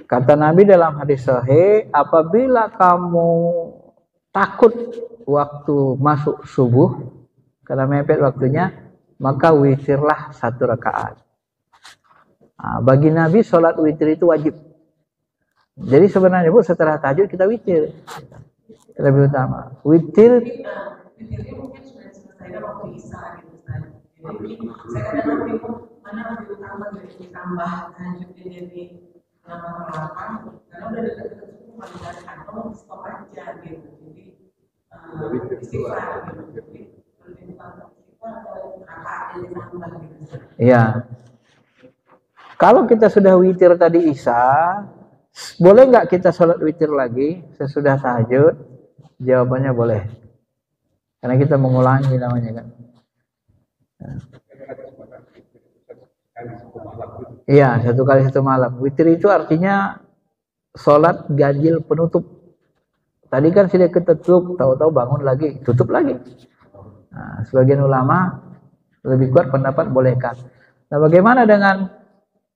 Kata Nabi dalam hadis sahih, apabila kamu takut waktu masuk subuh, karena mepet waktunya, maka witirlah 1 rakaat. Nah, bagi Nabi sholat witir itu wajib. Jadi sebenarnya Bu, setelah tahajud kita witir. Lebih utama. Witir. Witirnya mungkin sudah diselesaikan waktu Isya gitu Ustaz. Jadi saya kadang bingung mana lebih utama dari ditambah tahajudnya jadi belakang, karena udah dekat-dekat subuh paling atau stop aja gitu. Jadi istighfar gitu. Jadi lebih utama istighfar atau rakaat yang ditambah gitu. Iya. Kalau kita sudah witir tadi Isya, boleh nggak kita sholat witir lagi sesudah tahajud? Jawabannya boleh. Karena kita mengulangi namanya kan. Iya, 1 kali 1 malam. Witir itu artinya sholat ganjil penutup. Tadi kan sudah ketutup, tahu-tahu bangun lagi, tutup lagi. Nah, sebagian ulama lebih kuat pendapat bolehkan. Nah, bagaimana dengan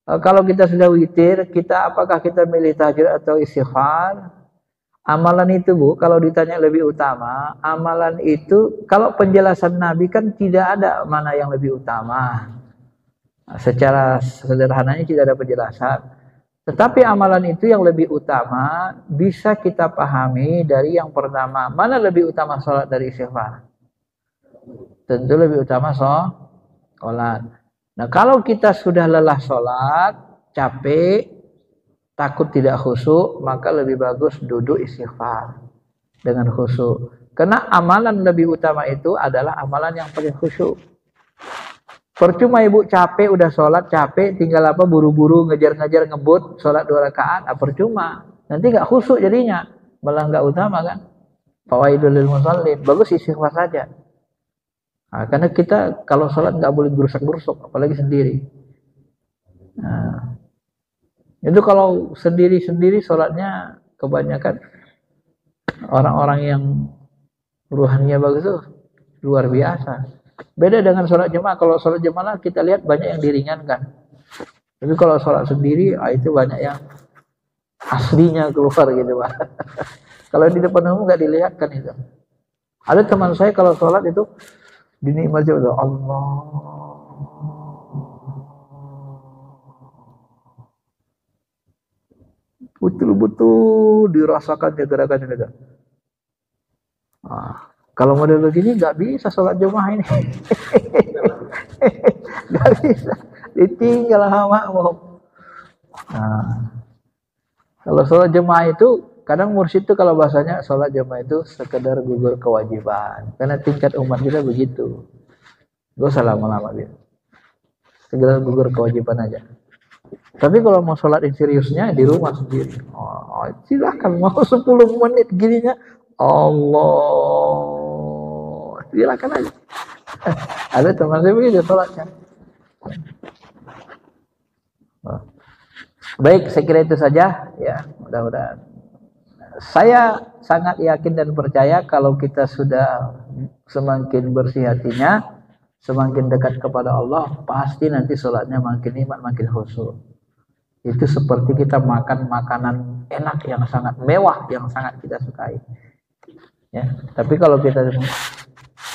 kalau kita sudah witir, apakah kita milih tahajud atau istighfar? Amalan itu Bu, kalau ditanya lebih utama, amalan itu kalau penjelasan Nabi kan tidak ada mana yang lebih utama. Secara sederhananya tidak ada penjelasan. Tetapi amalan itu yang lebih utama bisa kita pahami dari yang pertama. Mana lebih utama sholat dari istighfar? Tentu lebih utama sholat. Nah, kalau kita sudah lelah sholat, capek, takut tidak khusyuk, maka lebih bagus duduk istighfar dengan khusyuk. Karena amalan lebih utama itu adalah amalan yang paling khusyuk. Percuma ibu capek, udah sholat capek, tinggal apa buru-buru ngejar-ngejar ngebut, sholat 2 rakaat, percuma. Nanti nggak khusyuk jadinya, malah nggak utama kan. Fawaidul lil musallin, bagus istighfar saja. Nah, karena kita kalau sholat nggak boleh gerusak-gerusuk, apalagi sendiri. Nah, itu kalau sendiri-sendiri sholatnya kebanyakan orang-orang yang ruhaninya bagus tuh luar biasa. Beda dengan sholat jemaah. Kalau sholat jemaah kita lihat banyak yang diringankan. Tapi kalau sholat sendiri itu banyak yang aslinya keluar gitu Pak. Kalau di depan umum nggak dilihatkan itu. Ada teman saya kalau sholat itu dinikmati oleh Allah. Betul-betul dirasakan gerakannya. Kalau model begini nggak bisa sholat jemaah ini. Nggak bisa. Ditinggal sama makmum. Nah, kalau sholat jemaah itu kadang mursyid itu kalau bahasanya sholat jemaah itu sekedar gugur kewajiban. Karena tingkat umat kita begitu. Gak usah lama-lama gitu. Sekedar gugur kewajiban aja. Tapi kalau mau sholat yang seriusnya di rumah sendiri. Silahkan mau 10 menit gininya. Allah, silakan aja. Ada teman saya begitu sholatnya. Baik, saya kira itu saja ya. Mudah-mudahan. Saya sangat yakin dan percaya kalau kita sudah semakin bersih hatinya, semakin dekat kepada Allah, pasti nanti sholatnya makin nikmat, makin khusyuk. Itu seperti kita makan makanan enak yang sangat mewah, yang sangat kita sukai. Ya, tapi kalau kita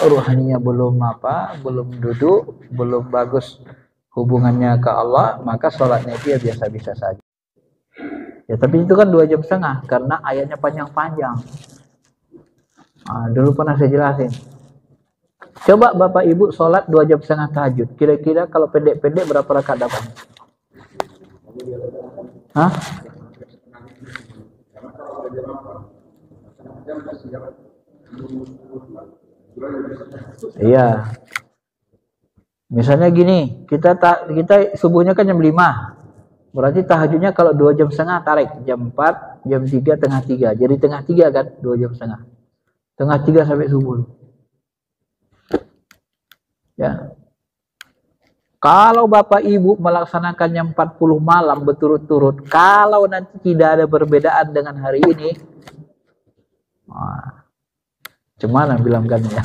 ruhaninya belum duduk, belum bagus hubungannya ke Allah, maka sholatnya itu ya biasa-biasa saja. Ya, tapi itu kan 2,5 jam karena ayatnya panjang-panjang. Dulu pernah saya jelasin. Coba Bapak Ibu sholat 2,5 jam tahajud. Kira-kira kalau pendek-pendek berapa rakaat dapat? Hah? Iya. Misalnya gini, kita subuhnya kan jam 5. Berarti tahajudnya kalau 2,5 jam tarik jam 4, jam 3, tengah 3. Jadi tengah 3 kan 2,5 jam. Tengah 3 sampai subuh. Ya. Kalau Bapak Ibu melaksanakannya 40 malam berturut-turut, kalau nanti tidak ada perbedaan dengan hari ini, cuman bilangkan ya.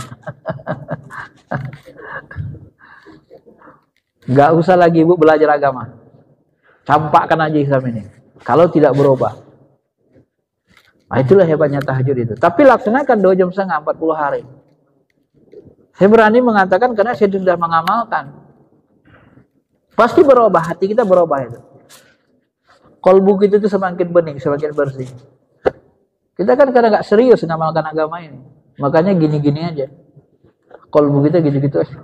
Nggak usah lagi Ibu belajar agama. Campakkan aja Islam ini. Kalau tidak berubah. Nah, itulah hebatnya tahajud itu. Tapi laksanakan 2 jam setengah 40 hari. Saya berani mengatakan karena saya sudah mengamalkan. Pasti berubah, hati kita berubah itu. Kolbu kita itu semakin bening, semakin bersih. Kita kan kadang nggak serius mengamalkan agama ini. Makanya gini-gini aja. Kolbu kita gitu-gitu aja.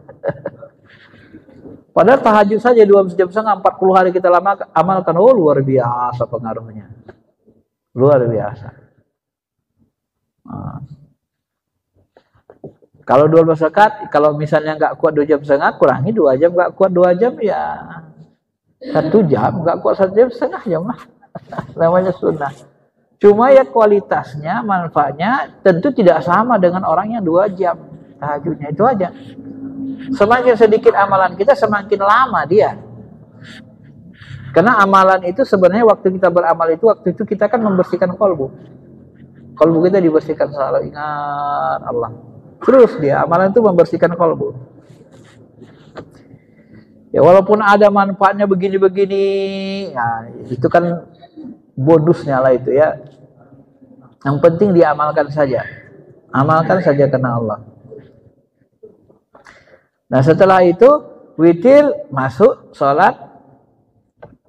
Padahal tahajud saja 2 jam setengah 40 hari kita lama amalkan. Oh, luar biasa pengaruhnya. Luar biasa. Nah. Kalau 12 rakaat, kalau misalnya nggak kuat 2 jam setengah, kurangi 2 jam, nggak kuat 2 jam ya 1 jam, nggak kuat 1 jam setengah jam lah. Namanya sunnah. Cuma ya kualitasnya, manfaatnya tentu tidak sama dengan orang yang 2 jam tahajudnya, itu aja. Semakin sedikit amalan kita, semakin lama dia. Karena amalan itu sebenarnya waktu kita beramal itu, waktu itu kita kan membersihkan kolbu. Kolbu kita dibersihkan, selalu ingat Allah. Terus dia, amalan itu membersihkan kolbu. Ya walaupun ada manfaatnya begini-begini, ya itu kan bonusnya lah itu ya. Yang penting diamalkan saja. Amalkan saja karena Allah. Nah setelah itu, witir masuk sholat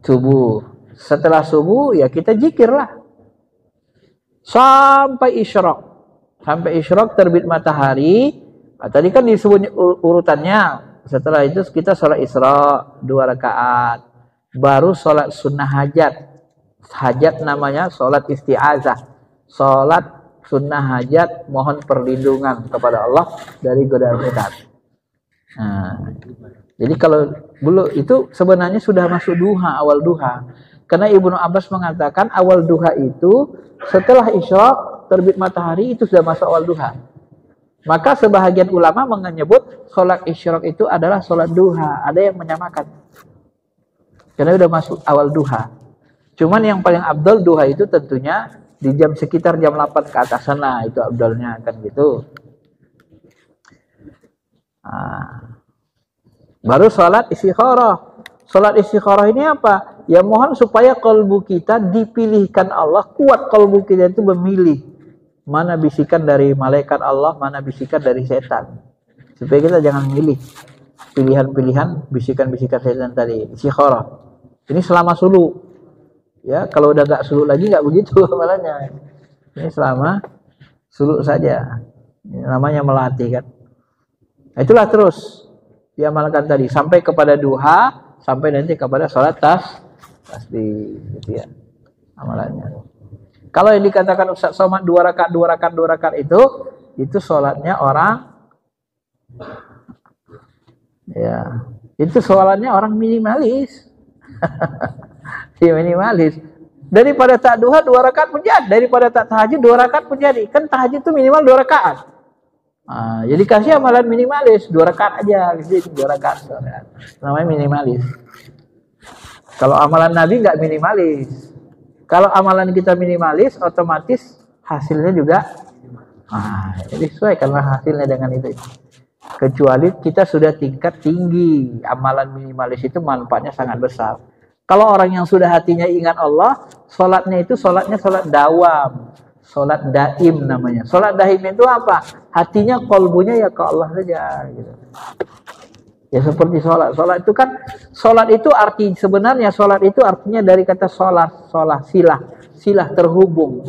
subuh. Setelah subuh ya kita zikirlah. Sampai isyraq. Sampai isyraq terbit matahari. Nah, tadi kan disebut urutannya. Setelah itu kita sholat isra 2 rakaat. Baru sholat sunnah hajat. Hajat namanya sholat isti'azah. Sholat sunnah hajat mohon perlindungan kepada Allah dari godaan setan. Nah, jadi kalau belum itu sebenarnya sudah masuk duha, awal duha. Karena Ibnu Abbas mengatakan awal duha itu setelah isyraq terbit matahari itu sudah masuk awal duha. Maka sebahagian ulama menyebut sholat isyraq itu adalah sholat duha. Ada yang menyamakan. Karena sudah masuk awal duha. Cuman yang paling abdul duha itu tentunya di jam sekitar jam 8 ke atas sana. Itu abdulnya kan gitu. Nah, baru sholat istikharah. Sholat istikharah ini apa? Ya mohon supaya kalbu kita dipilihkan Allah. Kuat kalbu kita itu memilih. Mana bisikan dari malaikat Allah, mana bisikan dari setan. Supaya kita jangan milih pilihan-pilihan bisikan-bisikan setan tadi. Istikharah. Ini selama sulu. Ya, kalau udah gak sulu lagi gak begitu malahnya. Ini selama sulu saja. Ini namanya melatih kan. Nah, itulah terus diamalkan tadi sampai kepada duha, sampai nanti kepada sholat tasbih gitu ya. Amalannya. Kalau yang dikatakan Ustaz Somad 2 rakaat itu sholatnya orang ya, itu sholatnya orang minimalis. Ya minimalis. Daripada tak duha 2 rakaat pun jadi, daripada tak tahajud 2 rakaat pun jadi. Kan tahajud itu minimal 2 rakaat. Nah, jadi kasih amalan minimalis 2 rakaat aja, gitu 2 rakaat. Namanya minimalis. Kalau amalan Nabi nggak minimalis. Kalau amalan kita minimalis, otomatis hasilnya juga jadi sesuaikanlah hasilnya dengan itu. Kecuali kita sudah tingkat tinggi, amalan minimalis itu manfaatnya sangat besar. Kalau orang yang sudah hatinya ingat Allah, sholatnya itu sholatnya sholat dawam, sholat daim namanya. Sholat daim itu apa? Hatinya, kolbunya ya ke Allah saja. Gitu. Ya seperti sholat. Sholat itu kan, sholat itu arti sebenarnya sholat itu artinya dari kata sholat, silah terhubung.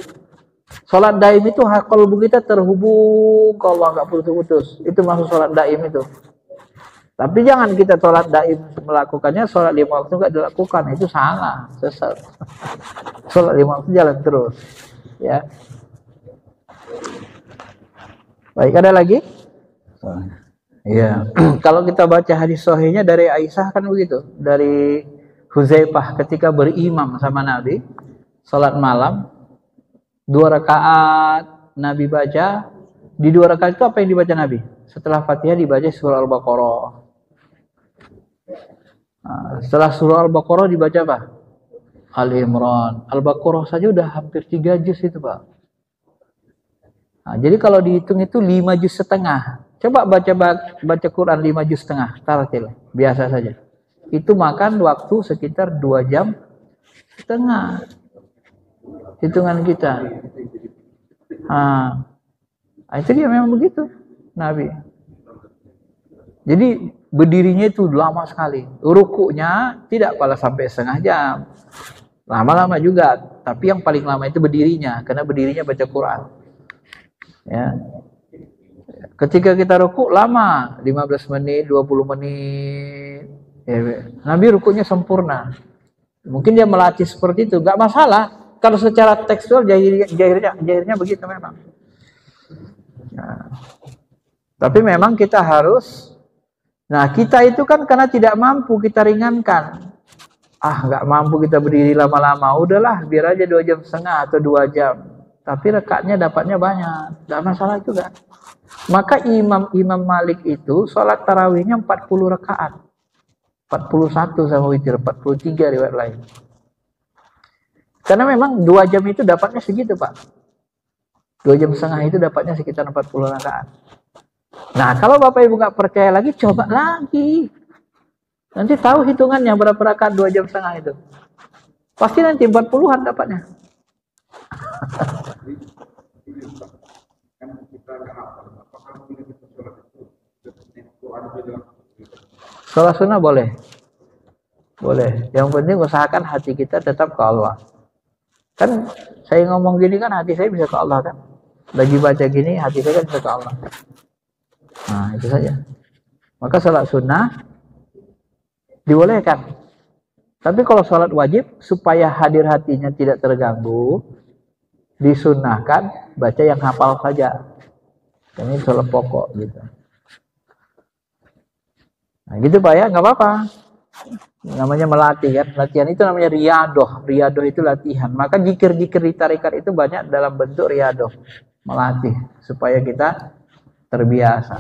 Sholat daim itu kolbu kita terhubung ke Allah nggak putus-putus. Itu maksud sholat daim itu. Tapi jangan kita sholat daim melakukannya, sholat 5 waktu nggak dilakukan, itu salah, sesat. Sholat 5 waktu jalan terus, ya. Baik, ada lagi? Iya. Kalau kita baca hadis sahihnya dari Aisyah kan begitu, dari Huzaifah ketika berimam sama Nabi, sholat malam, 2 rakaat Nabi baca, di 2 rakaat itu apa yang dibaca Nabi? Setelah Fatihah dibaca surah Al-Baqarah. Nah, setelah surah Al-Baqarah dibaca apa? Al-Imran. Al-Baqarah saja udah hampir 3 juz itu Pak. Nah, jadi kalau dihitung itu 5 juz setengah. Coba baca Quran 5 juz setengah, tartil, biasa saja. Itu makan waktu sekitar 2 jam setengah. hitungan kita. Itu dia memang begitu Nabi. Jadi berdirinya itu lama sekali. Rukuknya tidak pala sampai setengah jam. Lama-lama juga. Tapi yang paling lama itu berdirinya. Karena berdirinya baca Quran. Ya. Ketika kita rukuk lama. 15 menit, 20 menit. Ya, Nabi rukuknya sempurna. Mungkin dia melatih seperti itu. Gak masalah. Kalau secara tekstual jahirnya begitu memang. Nah, tapi memang kita harus. Nah, kita itu kan karena tidak mampu kita ringankan. Nggak mampu kita berdiri lama-lama. Udahlah, biar aja 2,5 jam atau 2 jam. Tapi rekatnya dapatnya banyak. Nggak masalah juga. Maka Imam Malik itu sholat tarawihnya 40 rakaat. 41 sama witir, 43 riwayat lain. Karena memang 2 jam itu dapatnya segitu, Pak. 2,5 jam itu dapatnya sekitar 40 rakaat. Nah, kalau Bapak Ibu nggak percaya lagi, coba lagi. Nanti tahu hitungannya berapa rakaat 2,5 jam itu. Pasti nanti 40-an dapatnya. Sholat sunnah boleh. Boleh. Yang penting usahakan hati kita tetap ke Allah. Kan saya ngomong gini kan hati saya bisa ke Allah kan. Lagi baca gini hati saya kan bisa ke Allah. Nah, itu saja. Maka sholat sunnah dibolehkan. Tapi kalau sholat wajib supaya hadir hatinya tidak terganggu, disunnahkan baca yang hafal saja. Ini sholat pokok gitu. Nah, gitu Pak ya, nggak apa-apa. Namanya melatih kan. Latihan itu namanya riyadoh. Riyadoh itu latihan. Maka zikir-zikir di tarekat itu banyak dalam bentuk riyadoh. Melatih supaya kita terbiasa.